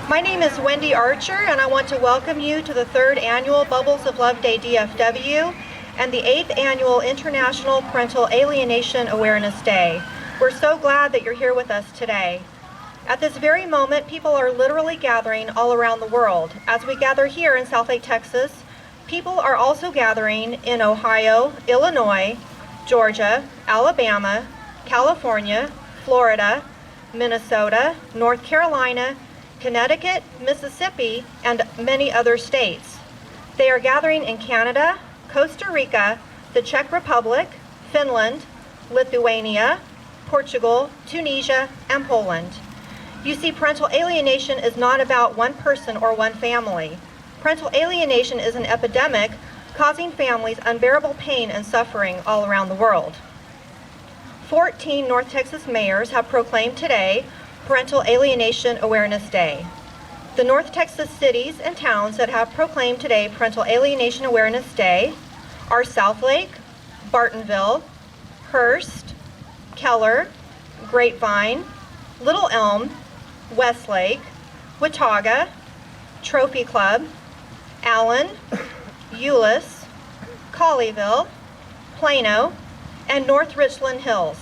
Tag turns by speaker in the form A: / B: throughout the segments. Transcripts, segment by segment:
A: My name is Wendy Archer, and I want to welcome you to the 3rd Annual Bubbles of Love Day DFW and the 8th Annual International Parental Alienation Awareness Day. We're so glad that you're here with us today. At this very moment, people are literally gathering all around the world. As we gather here in Southlake, Texas, people are also gathering in Ohio, Illinois, Georgia, Alabama, California, Florida, Minnesota, North Carolina, Connecticut, Mississippi, and many other states. They are gathering in Canada, Costa Rica, the Czech Republic, Finland, Lithuania, Portugal, Tunisia, and Poland. You see, parental alienation is not about one person or one family. Parental alienation is an epidemic causing families unbearable pain and suffering all around the world. 14 North Texas mayors have proclaimed today Parental Alienation Awareness Day. The North Texas cities and towns that have proclaimed today Parental Alienation Awareness Day are Southlake, Bartonville, Hearst, Keller, Grapevine, Little Elm, Westlake, Watauga, Trophy Club, Allen, Euless, Colleyville, Plano, and North Richland Hills.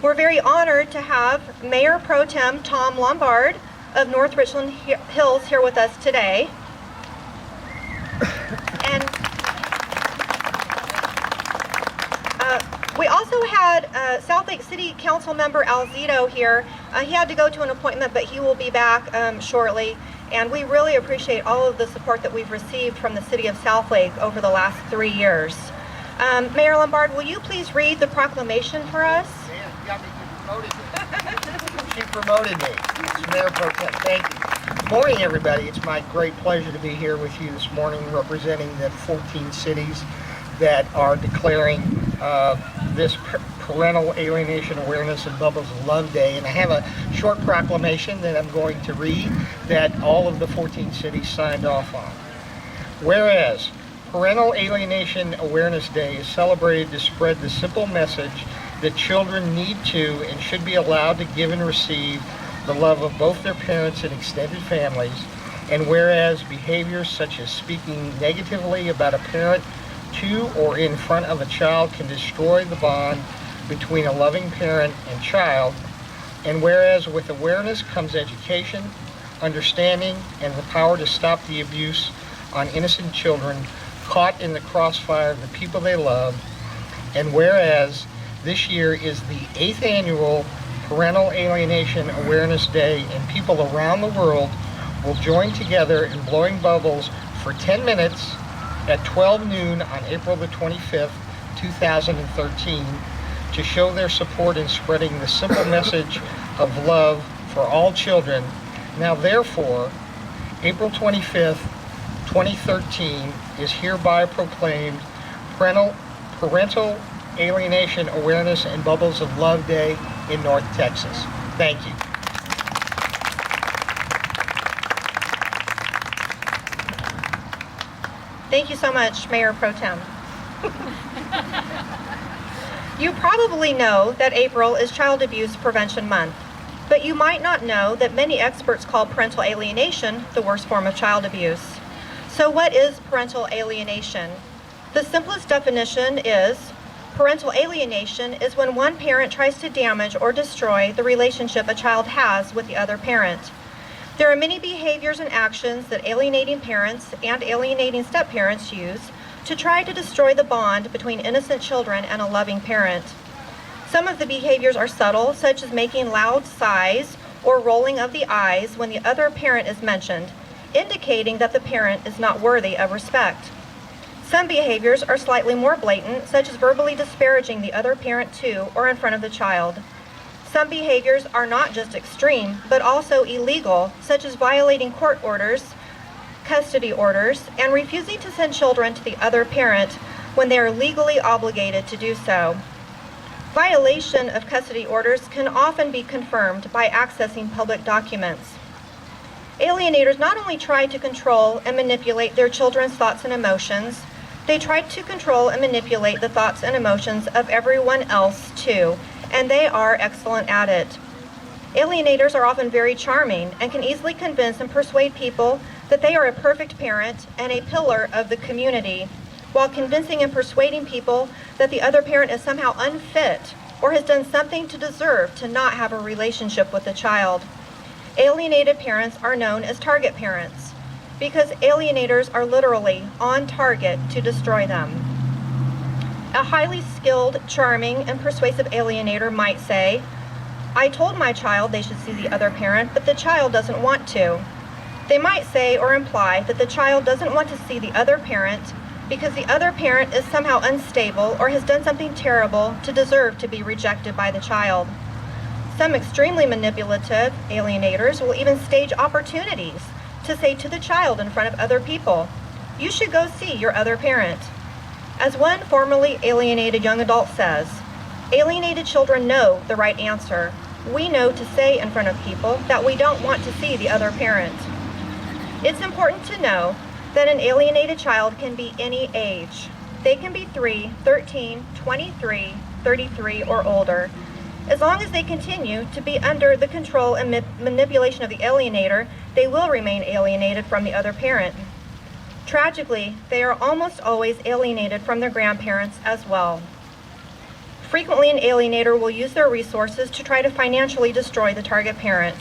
A: We're very honored to have Mayor Pro Tem Tom Lombard of North Richland Hills here with us today. And we also had Southlake City Council member Alzito here. He had to go to an appointment, but he will be back shortly. And we really appreciate all of the support that we've received from the City of Southlake over the last 3 years. Mayor Lombard, will you please read the proclamation for us?
B: Got me, you promoted me. She promoted me. It's Mayor Pro Tem. Thank you. Good morning, everybody. It's my great pleasure to be here with you this morning representing the 14 cities that are declaring this Parental Alienation Awareness and Bubbles of Love Day. And I have a short proclamation that I'm going to read that all of the 14 cities signed off on. Whereas Parental Alienation Awareness Day is celebrated to spread the simple message that children need to and should be allowed to give and receive the love of both their parents and extended families, and whereas behaviors such as speaking negatively about a parent to or in front of a child can destroy the bond between a loving parent and child, and whereas with awareness comes education, understanding, and the power to stop the abuse on innocent children caught in the crossfire of the people they love, and whereas this year is the 8th Annual Parental Alienation Awareness Day, and people around the world will join together in blowing bubbles for 10 minutes at 12 noon on April the 25th, 2013, to show their support in spreading the simple message of love for all children. Now, therefore, April 25th, 2013 is hereby proclaimed Parental Alienation Awareness and Bubbles of Love Day in North Texas. Thank you.
A: Thank you so much, Mayor Pro Tem. You probably know that April is Child Abuse Prevention Month, but you might not know that many experts call parental alienation the worst form of child abuse. So what is parental alienation? The simplest definition is parental alienation is when one parent tries to damage or destroy the relationship a child has with the other parent. There are many behaviors and actions that alienating parents and alienating step-parents use to try to destroy the bond between innocent children and a loving parent. Some of the behaviors are subtle, such as making loud sighs or rolling of the eyes when the other parent is mentioned, indicating that the parent is not worthy of respect. Some behaviors are slightly more blatant, such as verbally disparaging the other parent to or in front of the child. Some behaviors are not just extreme, but also illegal, such as violating court orders, custody orders, and refusing to send children to the other parent when they are legally obligated to do so. Violation of custody orders can often be confirmed by accessing public documents. Alienators not only try to control and manipulate their children's thoughts and emotions, they try to control and manipulate the thoughts and emotions of everyone else too, and they are excellent at it. Alienators are often very charming and can easily convince and persuade people that they are a perfect parent and a pillar of the community, while convincing and persuading people that the other parent is somehow unfit or has done something to deserve to not have a relationship with the child. Alienated parents are known as target parents because alienators are literally on target to destroy them. A highly skilled, charming, and persuasive alienator might say, "I told my child they should see the other parent, but the child doesn't want to." They might say or imply that the child doesn't want to see the other parent because the other parent is somehow unstable or has done something terrible to deserve to be rejected by the child. Some extremely manipulative alienators will even stage opportunities to say to the child in front of other people, "You should go see your other parent." As one formerly alienated young adult says, "Alienated children know the right answer. We know to say in front of people that we don't want to see the other parent." It's important to know that an alienated child can be any age. They can be 3, 13, 23, 33, or older. As long as they continue to be under the control and manipulation of the alienator, they will remain alienated from the other parent. Tragically, they are almost always alienated from their grandparents as well. Frequently, an alienator will use their resources to try to financially destroy the target parent.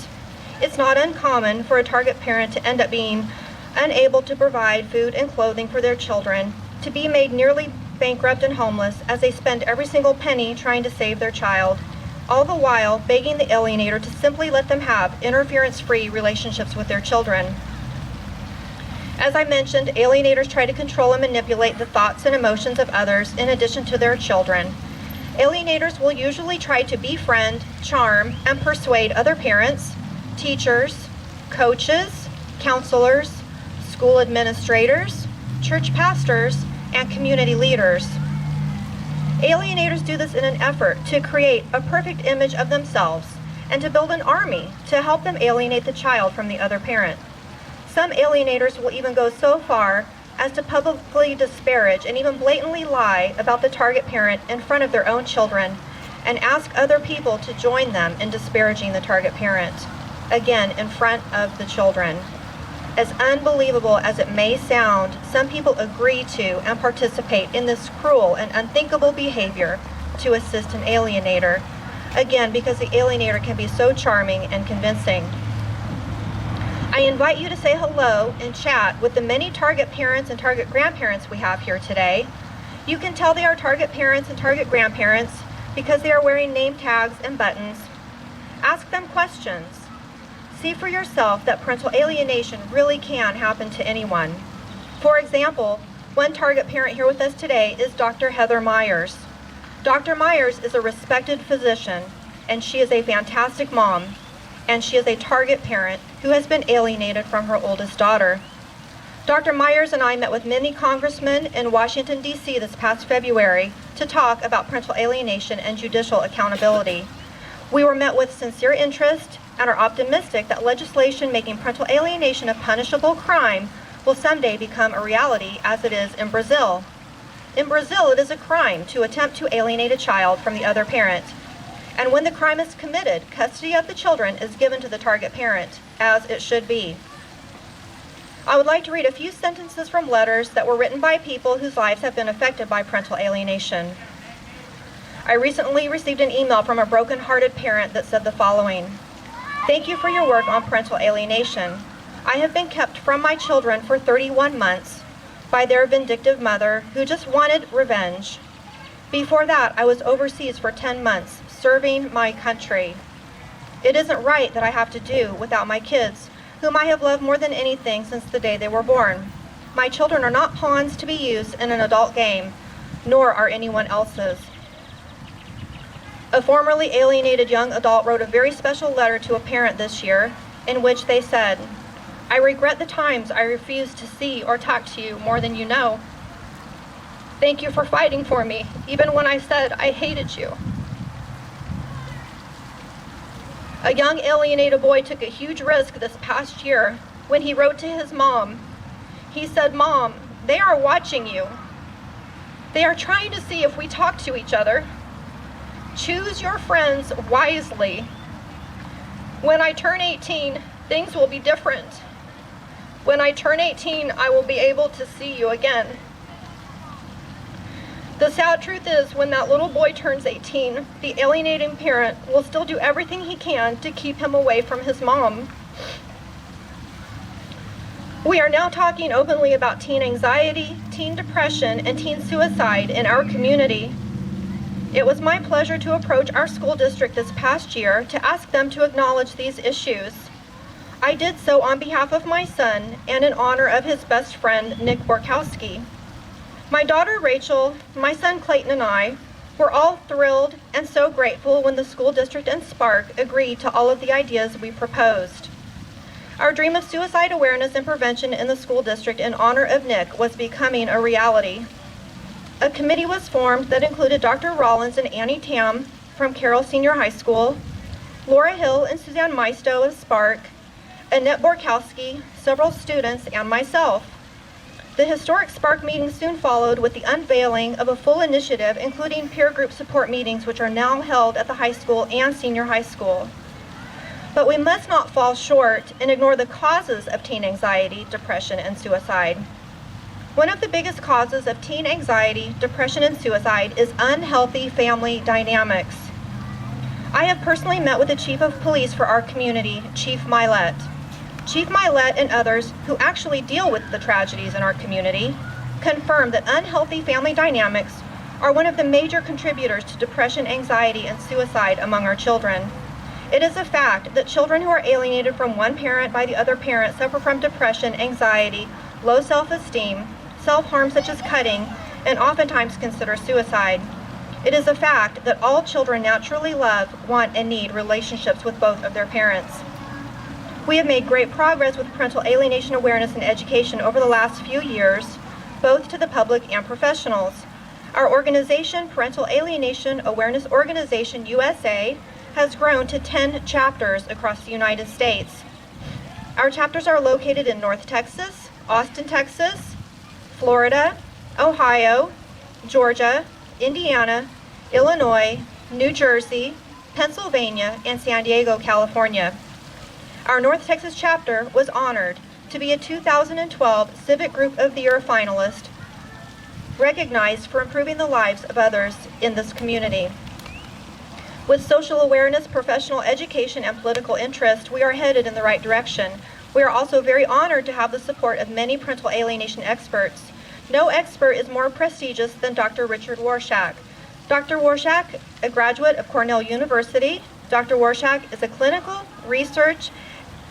A: It's not uncommon for a target parent to end up being unable to provide food and clothing for their children, to be made nearly bankrupt and homeless as they spend every single penny trying to save their child, all the while begging the alienator to simply let them have interference-free relationships with their children. As I mentioned, alienators try to control and manipulate the thoughts and emotions of others in addition to their children. Alienators will usually try to befriend, charm, and persuade other parents, teachers, coaches, counselors, school administrators, church pastors, and community leaders. Alienators do this in an effort to create a perfect image of themselves and to build an army to help them alienate the child from the other parent. Some alienators will even go so far as to publicly disparage and even blatantly lie about the target parent in front of their own children and ask other people to join them in disparaging the target parent, again in front of the children. As unbelievable as it may sound, some people agree to and participate in this cruel and unthinkable behavior to assist an alienator, again because the alienator can be so charming and convincing. I invite you to say hello and chat with the many target parents and target grandparents we have here today. You can tell they are target parents and target grandparents because they are wearing name tags and buttons. Ask them questions. See for yourself that parental alienation really can happen to anyone. For example, one target parent here with us today is Dr. Heather Myers. Dr. Myers is a respected physician, and she is a fantastic mom, and she is a target parent who has been alienated from her oldest daughter. Dr. Myers and I met with many congressmen in Washington, D.C. this past February to talk about parental alienation and judicial accountability. We were met with sincere interest and are optimistic that legislation making parental alienation a punishable crime will someday become a reality as it is in Brazil. In Brazil, it is a crime to attempt to alienate a child from the other parent. And when the crime is committed, custody of the children is given to the target parent, as it should be. I would like to read a few sentences from letters that were written by people whose lives have been affected by parental alienation. I recently received an email from a broken-hearted parent that said the following: "Thank you for your work on parental alienation. I have been kept from my children for 31 months by their vindictive mother who just wanted revenge. Before that, I was overseas for 10 months, serving my country. It isn't right that I have to do without my kids, whom I have loved more than anything since the day they were born. My children are not pawns to be used in an adult game, nor are anyone else's." A formerly alienated young adult wrote a very special letter to a parent this year in which they said, "I regret the times I refused to see or talk to you more than you know. Thank you for fighting for me, even when I said I hated you." A young alienated boy took a huge risk this past year when he wrote to his mom. He said, "Mom, they are watching you. They are trying to see if we talk to each other. Choose your friends wisely. When I turn 18, things will be different. When I turn 18, I will be able to see you again. The sad truth is, when that little boy turns 18, the alienating parent will still do everything he can to keep him away from his mom. We are now talking openly about teen anxiety, teen depression, and teen suicide in our community. It was my pleasure to approach our school district this past year to ask them to acknowledge these issues. I did so on behalf of my son and in honor of his best friend, Nick Borkowski. My daughter Rachel, my son Clayton, and I were all thrilled and so grateful when the school district and Spark agreed to all of the ideas we proposed. Our dream of suicide awareness and prevention in the school district in honor of Nick was becoming a reality. A committee was formed that included Dr. Rollins and Annie Tam from Carroll Senior High School, Laura Hill and Suzanne Maisto of Spark, Annette Borkowski, several students, and myself. The historic Spark meeting soon followed with the unveiling of a full initiative, including peer group support meetings, which are now held at the high school and senior high school. But we must not fall short and ignore the causes of teen anxiety, depression, and suicide. One of the biggest causes of teen anxiety, depression, and suicide is unhealthy family dynamics. I have personally met with the Chief of Police for our community, Chief Milet. Chief Milet and others who actually deal with the tragedies in our community confirm that unhealthy family dynamics are one of the major contributors to depression, anxiety, and suicide among our children. It is a fact that children who are alienated from one parent by the other parent suffer from depression, anxiety, low self-esteem, self-harm such as cutting, and oftentimes consider suicide. It is a fact that all children naturally love, want, and need relationships with both of their parents. We have made great progress with parental alienation awareness and education over the last few years, both to the public and professionals. Our organization, Parental Alienation Awareness Organization USA, has grown to 10 chapters across the United States. Our chapters are located in North Texas, Austin, Texas, Florida, Ohio, Georgia, Indiana, Illinois, New Jersey, Pennsylvania, and San Diego, California. Our North Texas chapter was honored to be a 2012 Civic Group of the Year finalist, recognized for improving the lives of others in this community. With social awareness, professional education, and political interest, we are headed in the right direction. We are also very honored to have the support of many parental alienation experts. No expert is more prestigious than Dr. Richard Warshak. Dr. Warshak, a graduate of Cornell University. Dr. Warshak is a clinical, research,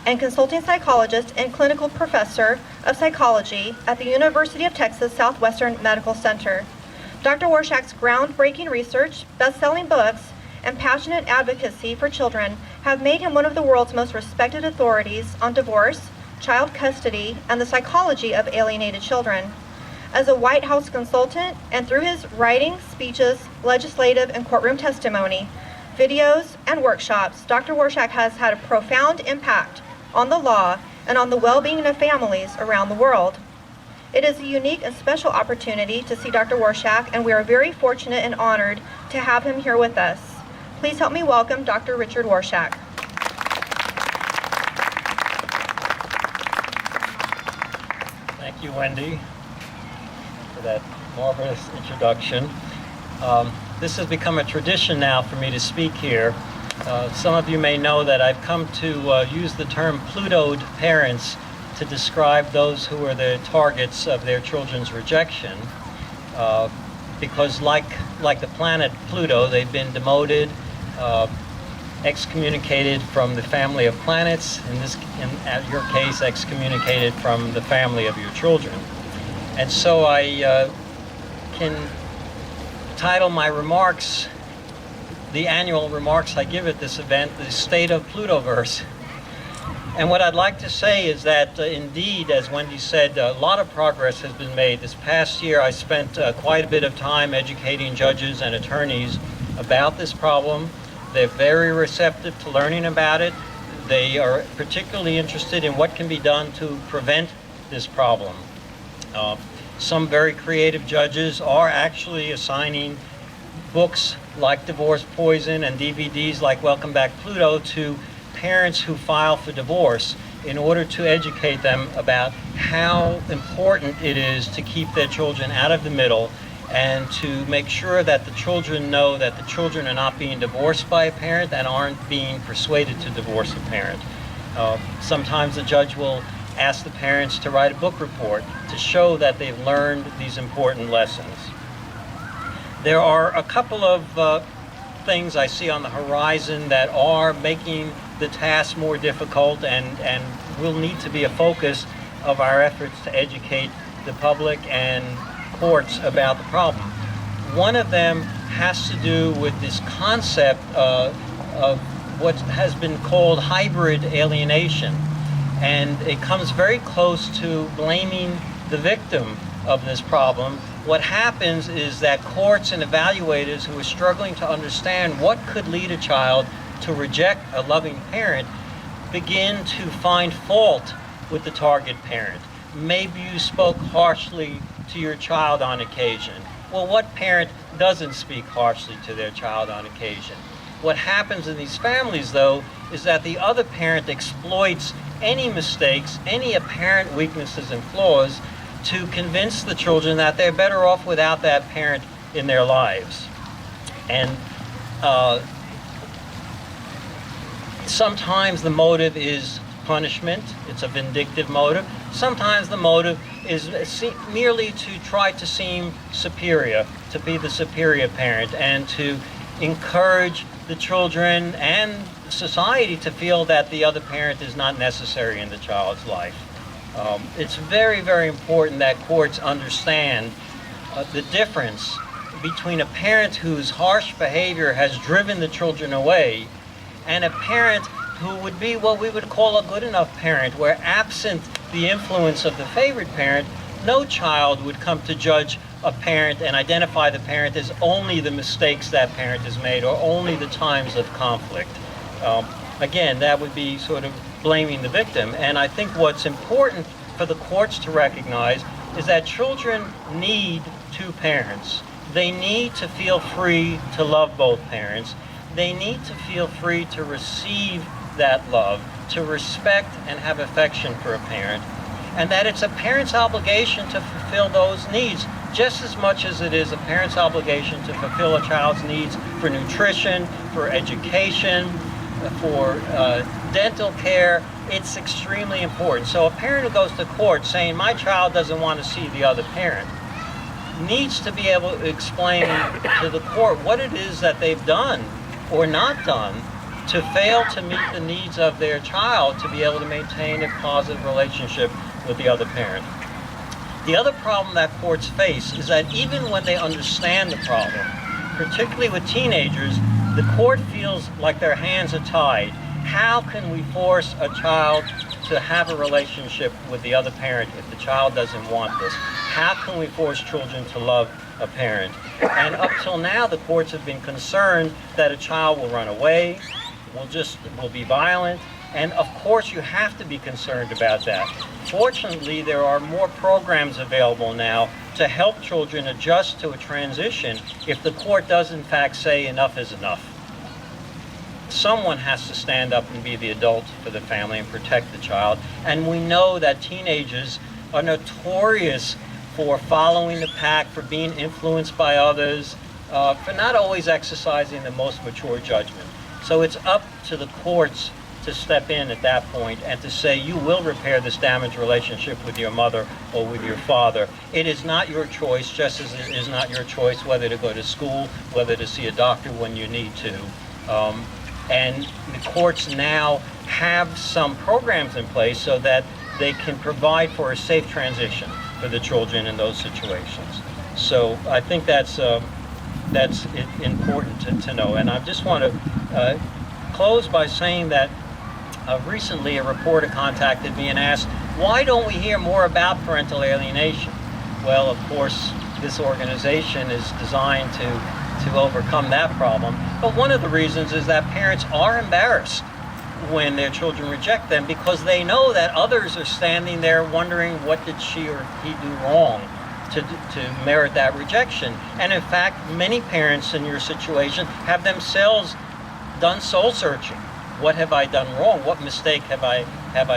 A: and consulting psychologist and clinical professor of psychology at the University of Texas Southwestern Medical Center. Dr. Warshak's groundbreaking research, best-selling books, and passionate advocacy for children have made him one of the world's most respected authorities on divorce, child custody, and the psychology of alienated children. As a White House consultant, and through his writing, speeches, legislative, and courtroom testimony, videos, and workshops, Dr. Warshak has had a profound impact on the law and on the well-being of families around the world. It is a unique and special opportunity to see Dr. Warshak, and we are very fortunate and honored to have him here with us. Please help me welcome Dr. Richard Warshak.
C: Thank you, Wendy, for that marvelous introduction. This has become a tradition now for me to speak here. Some of you may know that I've come to use the term Plutoed parents to describe those who are the targets of their children's rejection, because like the planet Pluto, they've been demoted, excommunicated from the family of planets, in your case, excommunicated from the family of your children. And so I can title my remarks, the annual remarks I give at this event, the State of Plutoverse. And what I'd like to say is that indeed, as Wendy said, a lot of progress has been made. This past year I spent quite a bit of time educating judges and attorneys about this problem. They're very receptive to learning about it. They are particularly interested in what can be done to prevent this problem. Some very creative judges are actually assigning books like Divorce Poison and DVDs like Welcome Back Pluto to parents who file for divorce in order to educate them about how important it is to keep their children out of the middle and to make sure that the children know that the children are not being divorced by a parent and aren't being persuaded to divorce a parent. Sometimes the judge will ask the parents to write a book report to show that they've learned these important lessons. There are a couple of things I see on the horizon that are making the task more difficult and will need to be a focus of our efforts to educate the public and courts about the problem. One of them has to do with this concept of what has been called hybrid alienation. And it comes very close to blaming the victim of this problem. What happens is that courts and evaluators who are struggling to understand what could lead a child to reject a loving parent begin to find fault with the target parent. Maybe you spoke harshly to your child on occasion. Well, what parent doesn't speak harshly to their child on occasion? What happens in these families, though, is that the other parent exploits any mistakes, any apparent weaknesses and flaws to convince the children that they're better off without that parent in their lives. And sometimes the motive is punishment. It's a vindictive motive. Sometimes the motive is merely to try to seem superior, to be the superior parent, and to encourage the children and society to feel that the other parent is not necessary in the child's life. It's very, very important that courts understand the difference between a parent whose harsh behavior has driven the children away and a parent who would be what we would call a good enough parent, where absent the influence of the favored parent, no child would come to judge a parent and identify the parent as only the mistakes that parent has made or only the times of conflict. Again, that would be sort of blaming the victim. And I think what's important for the courts to recognize is that children need two parents. They need to feel free to love both parents. They need to feel free to receive that love, to respect and have affection for a parent, and that it's a parent's obligation to fulfill those needs just as much as it is a parent's obligation to fulfill a child's needs for nutrition, for education, for dental care. It's extremely important. So a parent who goes to court saying, my child doesn't want to see the other parent, needs to be able to explain to the court what it is that they've done or not done to fail to meet the needs of their child to be able to maintain a positive relationship with the other parent. The other problem that courts face is that even when they understand the problem, particularly with teenagers, the court feels like their hands are tied. How can we force a child to have a relationship with the other parent if the child doesn't want this? How can we force children to love a parent? And up till now, the courts have been concerned that a child will run away, will be violent, and of course you have to be concerned about that. Fortunately, there are more programs available now to help children adjust to a transition if the court does in fact say enough is enough. Someone has to stand up and be the adult for the family and protect the child. And we know that teenagers are notorious for following the pack, for being influenced by others, for not always exercising the most mature judgment. So it's up to the courts to step in at that point and to say, you will repair this damaged relationship with your mother or with your father. It is not your choice, just as it is not your choice whether to go to school, whether to see a doctor when you need to. And the courts now have some programs in place so that they can provide for a safe transition for the children in those situations. So I think that's important to know. And I just want to close by saying that recently a reporter contacted me and asked, why don't we hear more about parental alienation? Well, of course, this organization is designed to overcome that problem. But one of the reasons is that parents are embarrassed when their children reject them because they know that others are standing there wondering what did she or he do wrong to merit that rejection. And in fact, many parents in your situation have themselves done soul searching what have I done wrong? What mistake have I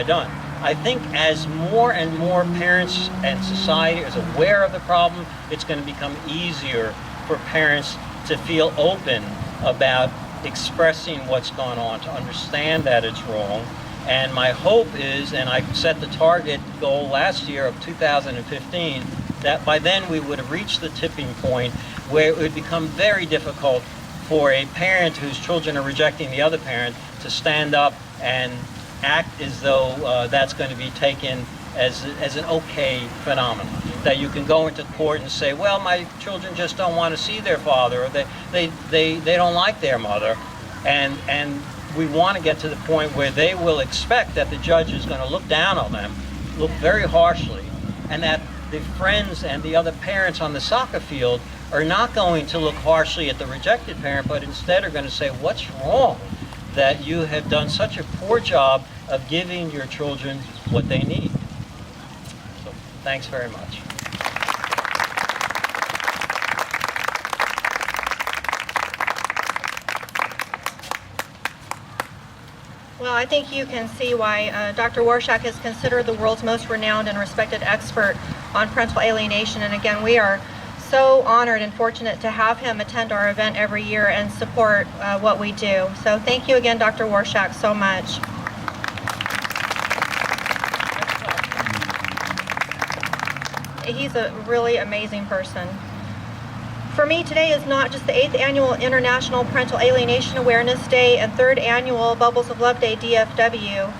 C: done? I think as more and more parents and society is aware of the problem, it's going to become easier for parents to feel open about expressing what's going on, to understand that it's wrong. And my hope is, and I set the target goal last year of 2015, that by then we would have reached the tipping point where it would become very difficult for a parent whose children are rejecting the other parent to stand up and act as though that's going to be taken as an okay phenomenon. That you can go into court and say, well, my children just don't want to see their father, or they don't like their mother. And we want to get to the point where they will expect that the judge is going to look down on them, look very harshly, and that the friends and the other parents on the soccer field are not going to look harshly at the rejected parent, but instead are going to say, what's wrong that you have done such a poor job of giving your children what they need? So, thanks very much.
A: Well, I think you can see why Dr. Warshak is considered the world's most renowned and respected expert on parental alienation. And again, we are so honored and fortunate to have him attend our event every year and support what we do. So thank you again, Dr. Warshak, so much. He's a really amazing person. For me, today is not just the 8th Annual International Parental Alienation Awareness Day and 3rd Annual Bubbles of Love Day DFW.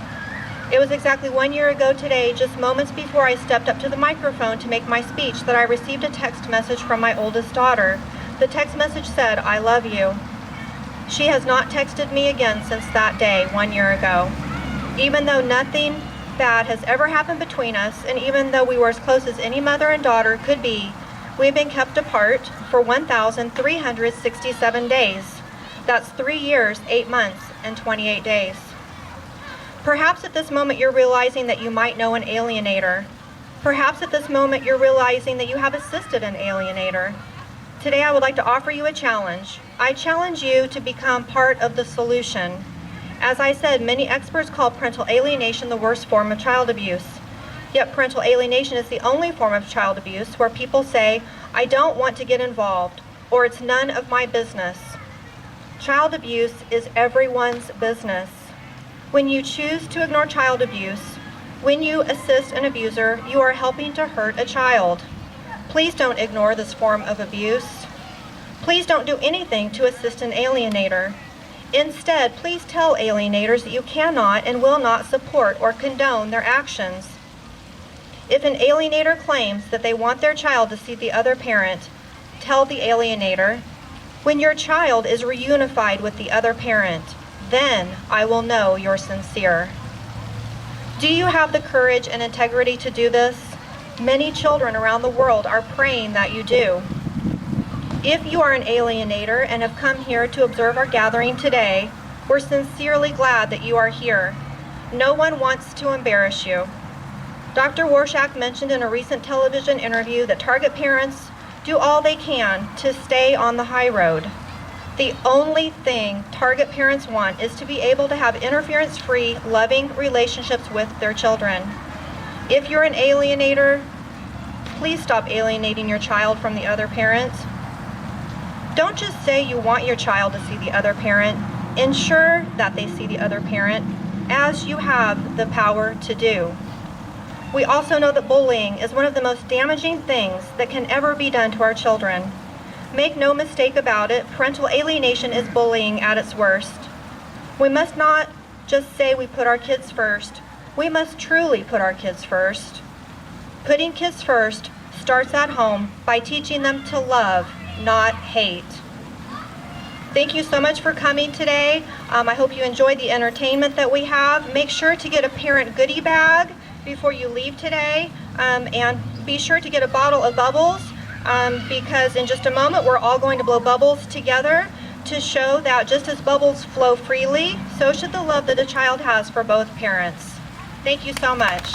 A: It was exactly 1 year ago today, just moments before I stepped up to the microphone to make my speech, that I received a text message from my oldest daughter. The text message said, "I love you." She has not texted me again since that day 1 year ago. Even though nothing bad has ever happened between us, and even though we were as close as any mother and daughter could be, we've been kept apart for 1,367 days. That's 3 years, 8 months, and 28 days. Perhaps at this moment you're realizing that you might know an alienator. Perhaps at this moment you're realizing that you have assisted an alienator. Today I would like to offer you a challenge. I challenge you to become part of the solution. As I said, many experts call parental alienation the worst form of child abuse. Yet parental alienation is the only form of child abuse where people say, "I don't want to get involved," or "it's none of my business." Child abuse is everyone's business. When you choose to ignore child abuse, when you assist an abuser, you are helping to hurt a child. Please don't ignore this form of abuse. Please don't do anything to assist an alienator. Instead, please tell alienators that you cannot and will not support or condone their actions. If an alienator claims that they want their child to see the other parent, tell the alienator, "When your child is reunified with the other parent, then I will know you're sincere." Do you have the courage and integrity to do this? Many children around the world are praying that you do. If you are an alienator and have come here to observe our gathering today, we're sincerely glad that you are here. No one wants to embarrass you. Dr. Warshak mentioned in a recent television interview that target parents do all they can to stay on the high road. The only thing target parents want is to be able to have interference-free, loving relationships with their children. If you're an alienator, please stop alienating your child from the other parent. Don't just say you want your child to see the other parent. Ensure that they see the other parent, as you have the power to do. We also know that bullying is one of the most damaging things that can ever be done to our children. Make no mistake about it, parental alienation is bullying at its worst. We must not just say we put our kids first. We must truly put our kids first. Putting kids first starts at home by teaching them to love, not hate. Thank you so much for coming today. I hope you enjoyed the entertainment that we have. Make sure to get a parent goodie bag before you leave today, and be sure to get a bottle of bubbles, because in just a moment we're all going to blow bubbles together to show that just as bubbles flow freely, so should the love that a child has for both parents. Thank you so much.